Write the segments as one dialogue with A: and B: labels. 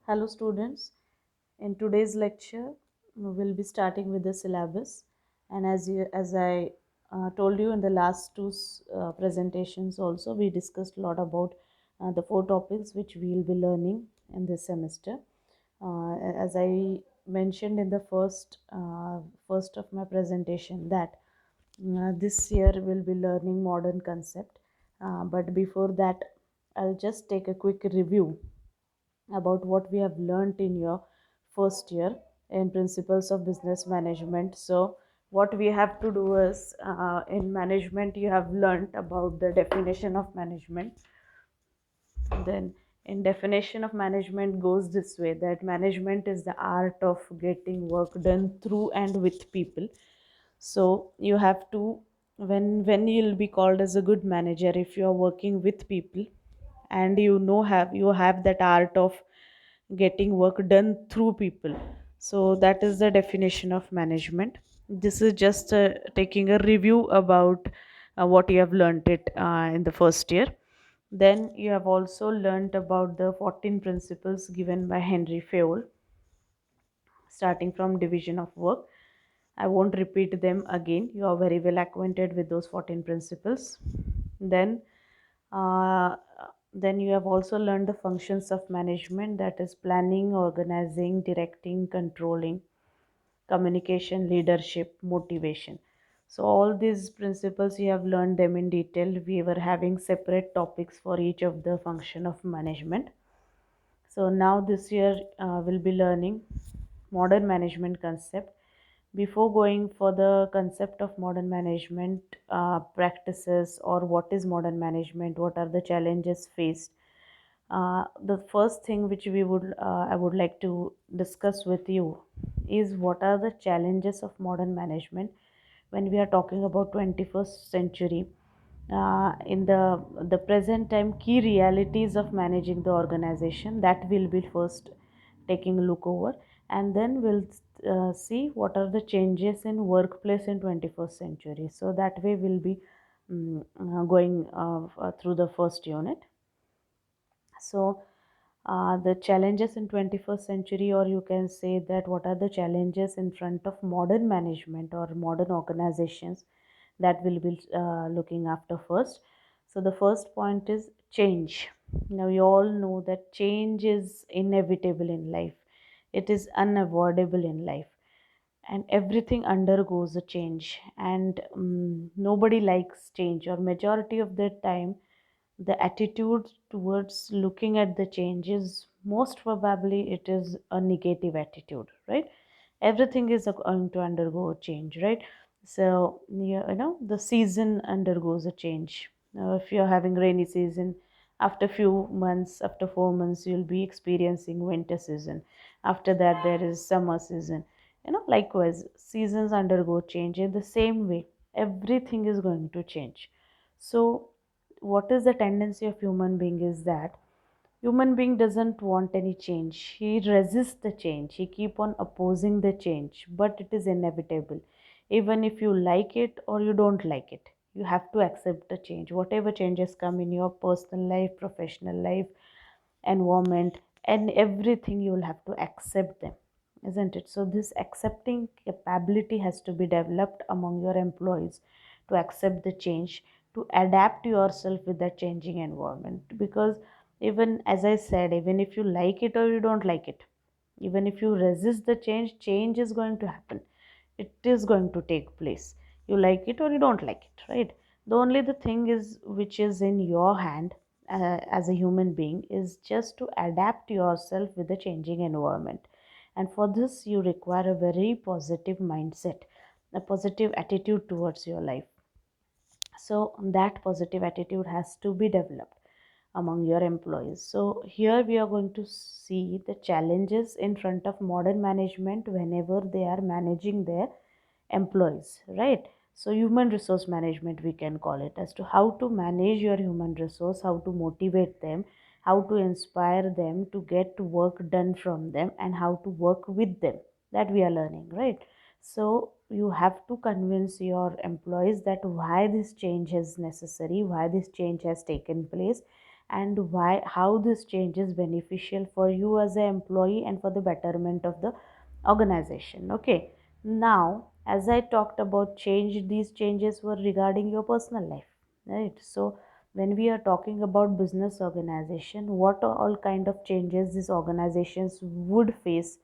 A: Hello students, in today's lecture we will be starting with the syllabus, and as I told you in the last two presentations also, we discussed a lot about the four topics which we will be learning in this semester. As I mentioned in the first of my presentation that this year we'll be learning modern concept, but before that I'll just take a quick review about what we have learned in your first year in principles of business management. So what we have to do is, in management you have learned about the definition of management. Then in definition of management goes this way, that management is the art of getting work done through and with people. So you have to, when you'll be called as a good manager if you are working with people, and you have that art of getting work done through people. So that is the definition of management. This is just taking a review about what you have learned it in the first year. Then you have also learned about the 14 principles given by Henry Fayol, starting from division of work. I won't repeat them again. You are very well acquainted with those 14 principles. Then, uh, then you have also learned the functions of management, that is planning, organizing, directing, controlling, communication, leadership, motivation. So all these principles you have learned them in detail. We were having separate topics for each of the function of management. So now this year we'll be learning modern management concept. Before going for the concept of modern management practices, or what is modern management, what are the challenges faced, the first thing which I would like to discuss with you is what are the challenges of modern management when we are talking about 21st century. In the present time, key realities of managing the organization, that will be first taking a look over, and then we'll see what are the changes in workplace in 21st century. So that way we'll be going through the first unit. So the challenges in 21st century, or you can say that what are the challenges in front of modern management or modern organizations, that will be looking after first. So the first point is change. Now you all know that change is inevitable in life, it is unavoidable in life, and everything undergoes a change, and nobody likes change, or majority of the time the attitude towards looking at the change is, most probably it is a negative attitude, right? Everything is going to undergo a change, right? So the season undergoes a change. Now if you're having rainy season, after few months, after 4 months, you'll be experiencing winter season. After that there is summer season. Likewise, seasons undergo change. In the same way, everything is going to change. So what is the tendency of human being is that human being doesn't want any change. He resists the change, he keep on opposing the change, but it is inevitable. Even if you like it or you don't like it, you have to accept the change. Whatever changes come in your personal life, professional life, environment, and everything, you will have to accept them, isn't it? So this accepting capability has to be developed among your employees, to accept the change, to adapt yourself with that changing environment. Because even as I said, even if you like it or you don't like it, even if you resist the change, change is going to happen, it is going to take place. You like it or you don't like it, right? The only the thing is which is in your hand, as a human being, is just to adapt yourself with the changing environment. And for this you require a very positive mindset, a positive attitude towards your life. So that positive attitude has to be developed among your employees. So here we are going to see the challenges in front of modern management whenever they are managing their employees, right? So human resource management, we can call it, as to how to manage your human resource, how to motivate them, how to inspire them to get work done from them, and how to work with them, that we are learning, right? So you have to convince your employees that why this change is necessary, why this change has taken place, and why, how this change is beneficial for you as an employee and for the betterment of the organization. Okay, now as I talked about change, these changes were regarding your personal life, right? So when we are talking about business organization, what are all kind of changes these organizations would face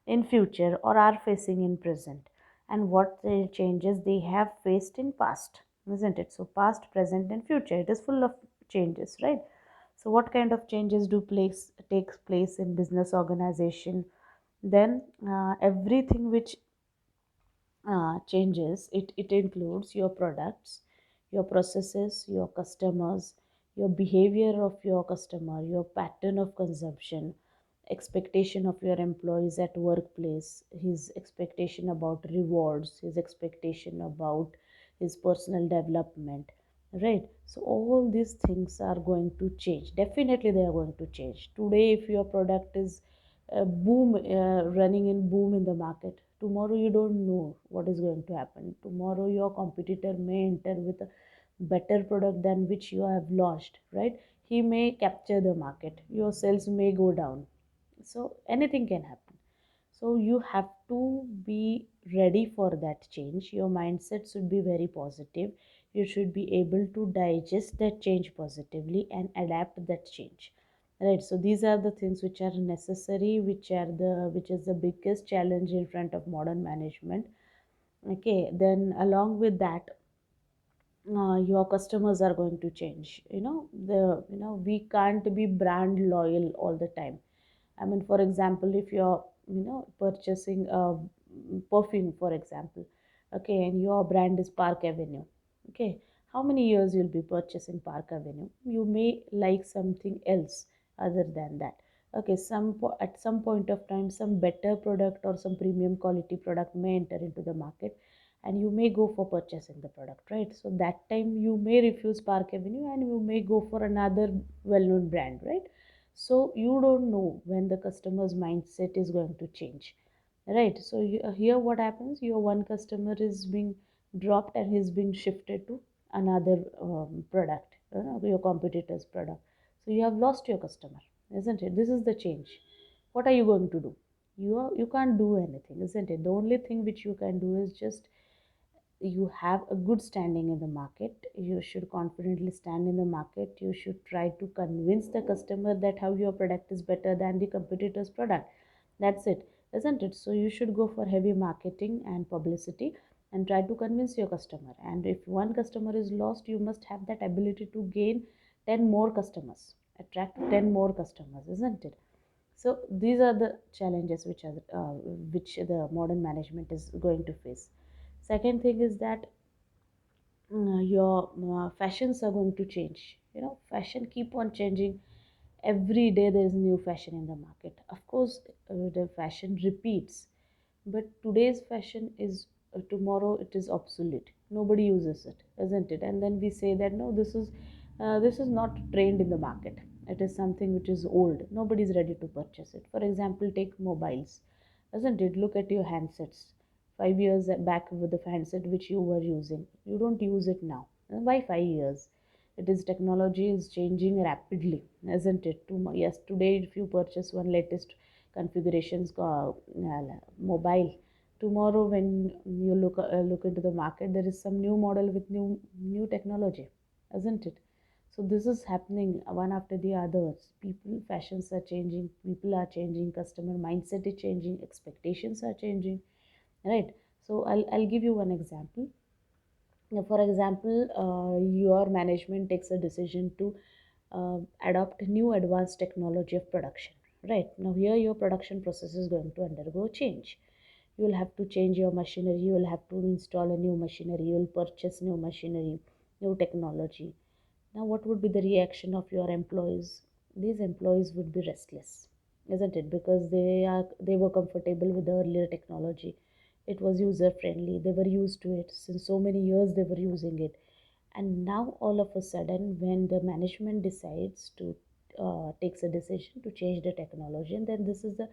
A: in future or are facing in present, and what the changes they have faced in past, isn't it? So past, present and future, it is full of changes, right? So what kind of changes do place takes place in business organization? Then everything which changes, it includes your products, your processes, your customers, your behavior of your customer, your pattern of consumption, expectation of your employees at workplace, his expectation about rewards, his expectation about his personal development, right? So all these things are going to change. Definitely they are going to change. Today if your product is boom, running in boom in the market, tomorrow you don't know what is going to happen. Tomorrow your competitor may enter with a better product than which you have launched, right? He may capture the market, your sales may go down, so anything can happen. So you have to be ready for that change. Your mindset should be very positive. You should be able to digest that change positively and adapt that change, right? So these are the things which are necessary, which is the biggest challenge in front of modern management. Okay, then along with that, your customers are going to change. We can't be brand loyal all the time. I mean, for example, if you're purchasing a perfume, for example, okay, and your brand is Park Avenue, okay, how many years you'll be purchasing Park Avenue? You may like something else other than that. Okay, at some point of time, some better product or some premium quality product may enter into the market, and you may go for purchasing the product, right? So that time you may refuse Park Avenue and you may go for another well-known brand, right? So you don't know when the customer's mindset is going to change, right? So here what happens, your one customer is being dropped and he's being shifted to another product, your competitor's product. So you have lost your customer, isn't it? This is the change. What are you going to do? You can't do anything, isn't it? The only thing which you can do is just, you have a good standing in the market, you should confidently stand in the market, you should try to convince the customer that how your product is better than the competitor's product. That's it, isn't it? So you should go for heavy marketing and publicity and try to convince your customer. And if one customer is lost, you must have that ability to gain 10 more customers, attract 10 more customers, isn't it? So these are the challenges which the modern management is going to face. Second thing is that your fashions are going to change. Fashion keep on changing. Every day there is new fashion in the market. Of course, the fashion repeats, but today's fashion is, tomorrow it is obsolete. Nobody uses it, isn't it? And then we say that no, this is not trained in the market. It is something which is old. Nobody is ready to purchase it. For example, take mobiles, isn't it? Look at your handsets. 5 years back with the handset which you were using, you don't use it now. Why 5 years? It is, technology is changing rapidly, isn't it? Yes, today if you purchase one latest configurations mobile, tomorrow when you look into the market, there is some new model with new technology, isn't it? So this is happening one after the others. People fashions are changing, people are changing, customer mindset is changing, expectations are changing, right? So I'll give you one example. Now, for example, your management takes a decision to adopt new advanced technology of production, right? Now here your production process is going to undergo change. You will have to change your machinery, you will have to install a new machinery, you will purchase new machinery, new technology. Now what would be the reaction of your employees? These employees would be restless, isn't it? Because they were comfortable with the earlier technology. It was user friendly, they were used to it since so many years, they were using it. And now all of a sudden when the management decides to takes a decision to change the technology, and then this is the,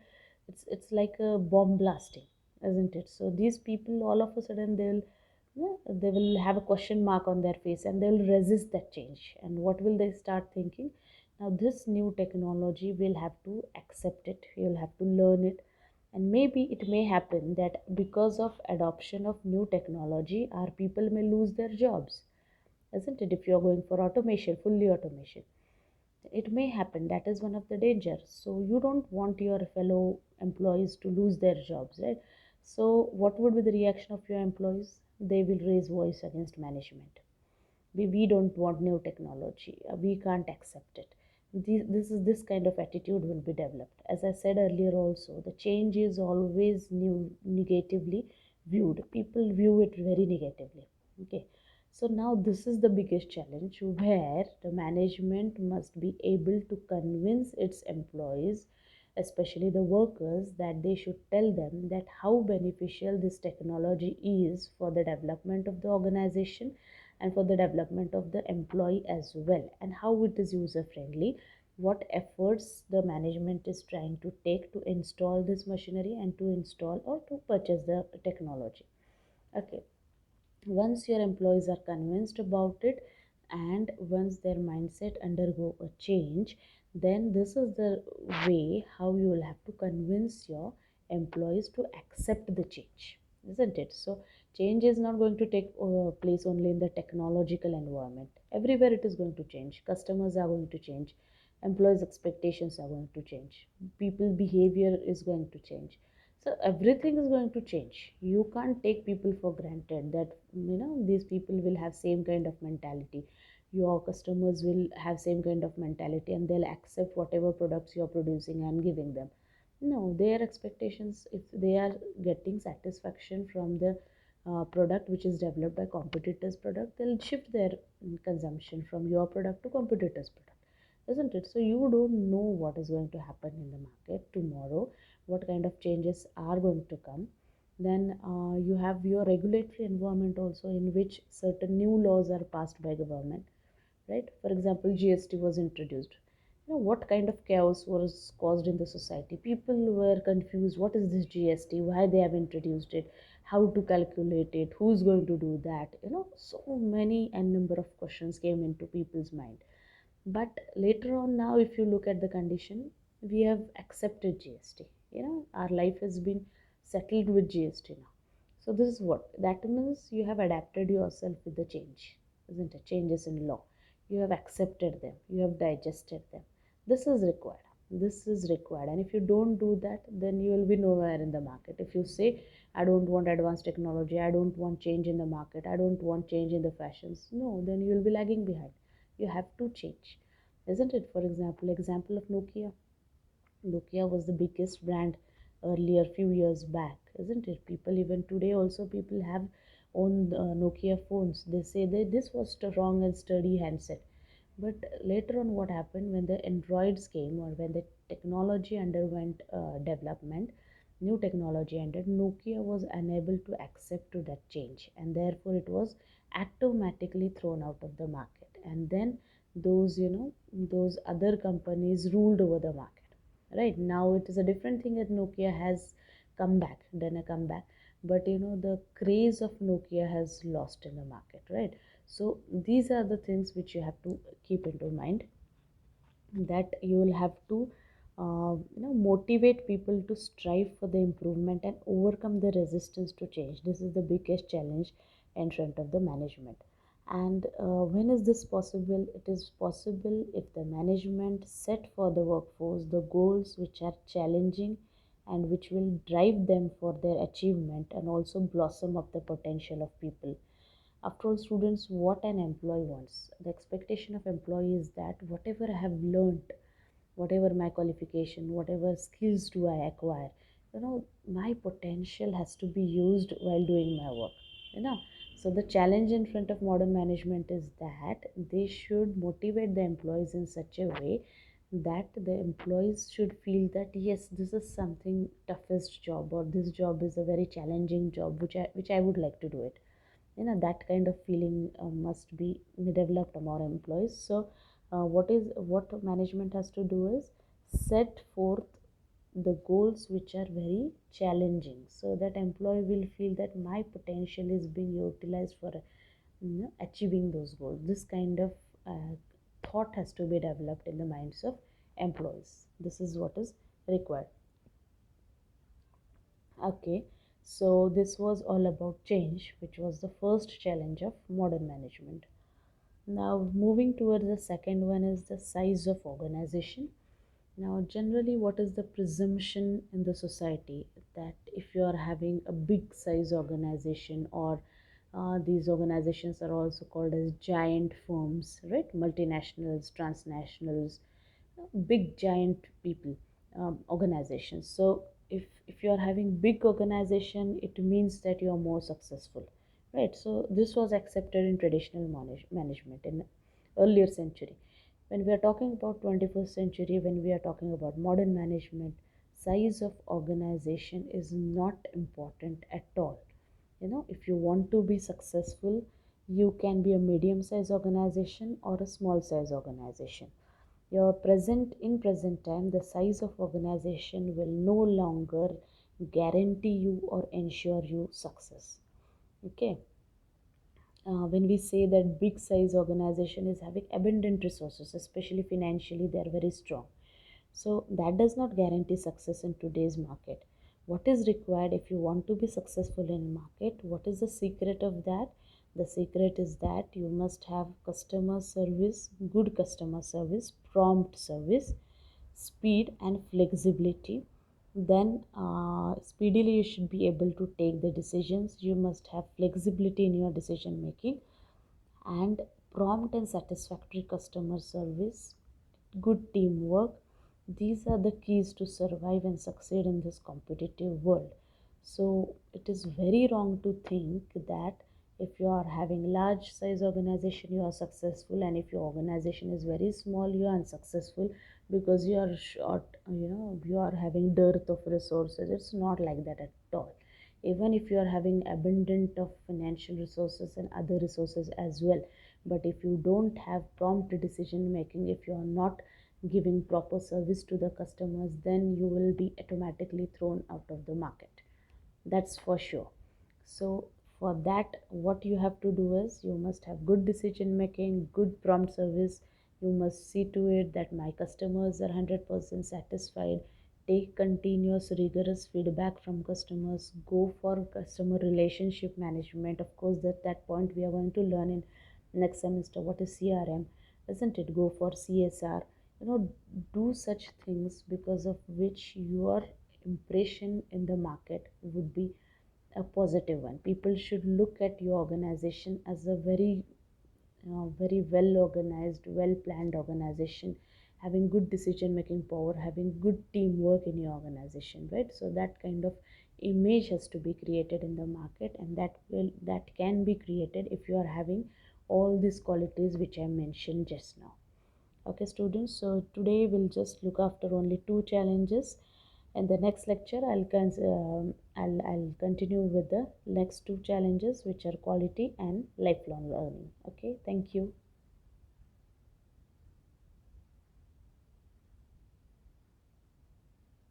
A: it's like a bomb blasting, isn't it? So these people all of a sudden they will have a question mark on their face and they will resist that change. And what will they start thinking? Now this new technology will have to accept it, you'll have to learn it, and maybe it may happen that because of adoption of new technology our people may lose their jobs, isn't it? If you're going for automation, fully automation, it may happen. That is one of the dangers. So you don't want your fellow employees to lose their jobs, right? So what would be the reaction of your employees? They will raise voice against management. We don't want new technology, we can't accept it. This kind of attitude will be developed. As I said earlier also, the change is always new negatively viewed, people view it very negatively. Okay, so now this is the biggest challenge where the management must be able to convince its employees, especially the workers, that they should tell them that how beneficial this technology is for the development of the organization and for the development of the employee as well, and how it is user friendly, what efforts the management is trying to take to install this machinery and to install or to purchase the technology. Okay, once your employees are convinced about it and once their mindset undergo a change, then this is the way how you will have to convince your employees to accept the change, isn't it? So change is not going to take place only in the technological environment. Everywhere it is going to change, customers are going to change, employees expectations are going to change, people behavior is going to change. So everything is going to change. You can't take people for granted that these people will have same kind of mentality, your customers will have same kind of mentality and they'll accept whatever products you're producing and giving them. No, their expectations, if they are getting satisfaction from the product which is developed by competitors product, they'll shift their consumption from your product to competitors product, isn't it? So you don't know what is going to happen in the market tomorrow, what kind of changes are going to come. Then you have your regulatory environment also, in which certain new laws are passed by government, right? For example, GST was introduced. What kind of chaos was caused in the society? People were confused, what is this GST, why they have introduced it, how to calculate it, who's going to do that, so many and number of questions came into people's mind. But later on, now if you look at the condition, we have accepted GST. Our life has been settled with GST now. So this is what that means: you have adapted yourself with the change, isn't it? Changes in law, you have accepted them, you have digested them. This is required, this is required. And if you don't do that, then you will be nowhere in the market. If you say, I don't want advanced technology, I don't want change in the market, I don't want change in the fashions, no, then you will be lagging behind. You have to change, isn't it? For example of Nokia. Nokia was the biggest brand earlier, few years back, isn't it? People even today also, people have own Nokia phones. They say that this was strong and sturdy handset. But later on, what happened when the Androids came, or when the technology underwent development, new technology entered, Nokia was unable to accept to that change, and therefore it was automatically thrown out of the market. And then those other companies ruled over the market. Right now, it is a different thing that Nokia has come back, done a comeback, but the craze of Nokia has lost in the market, right? So these are the things which you have to keep into mind, that you will have to motivate people to strive for the improvement and overcome the resistance to change. This is the biggest challenge in front of the management. And when is this possible? It is possible if the management set for the workforce the goals which are challenging and which will drive them for their achievement and also blossom of the potential of people. After all, students, what an employee wants, the expectation of employee is that whatever I have learned, whatever my qualification, whatever skills do I acquire, my potential has to be used while doing my work. you know so the challenge in front of modern management is that they should motivate the employees in such a way that the employees should feel that yes, this is something toughest job, or this job is a very challenging job which I would like to do it. That kind of feeling must be developed among employees. So what management has to do is set forth the goals which are very challenging, so that employee will feel that my potential is being utilized for achieving those goals. This kind of thought has to be developed in the minds of employees. This is what is required. Okay, so this was all about change, which was the first challenge of modern management. Now, moving towards the second one is the size of organization. Now, generally, what is the presumption in the society that if you are having a big size organization, or these organizations are also called as giant firms, right? Multinationals, transnationals, big giant people, organizations. So if you are having big organization, it means that you are more successful, right? So this was accepted in traditional management in earlier century. When we are talking about 21st century, when we are talking about modern management, size of organization is not important at all. You know, if you want to be successful, you can be a medium size organization or a small size organization. Your present in present time, the size of organization will no longer guarantee you or ensure you success. Okay, when we say that big size organization is having abundant resources, especially financially, they are very strong, so that does not guarantee success in today's market. What is required if you want to be successful in market? What is the secret of that? The secret is that you must have customer service, good customer service, prompt service, speed and flexibility. Then speedily you should be able to take the decisions. You must have flexibility in your decision making, and prompt and satisfactory customer service, good teamwork. These are the keys to survive and succeed in this competitive world. So it is very wrong to think that if you are having large size organization you are successful, and if your organization is very small you are unsuccessful because you are short, you are having dearth of resources. It's not like that at all. Even if you are having abundant of financial resources and other resources as well, but if you don't have prompt decision making, if you are not giving proper service to the customers, then you will be automatically thrown out of the market. That's for sure. So for that, what you have to do is you must have good decision making, good prompt service. You must see to it that my customers are 100% satisfied. Take continuous rigorous feedback from customers. Go for customer relationship management. Of course, at that point we are going to learn in next semester what is CRM, isn't it? Go for CSR. You know, do such things because of which your impression in the market would be a positive one. People should look at your organization as a very very well organized, well planned organization, having good decision making power, having good teamwork in your organization, right? So that kind of image has to be created in the market, and that can be created if you are having all these qualities which I mentioned just now. Okay students, so today we'll just look after only two challenges. In the next lecture I'll continue with the next two challenges, which are quality and lifelong learning. Okay, thank you.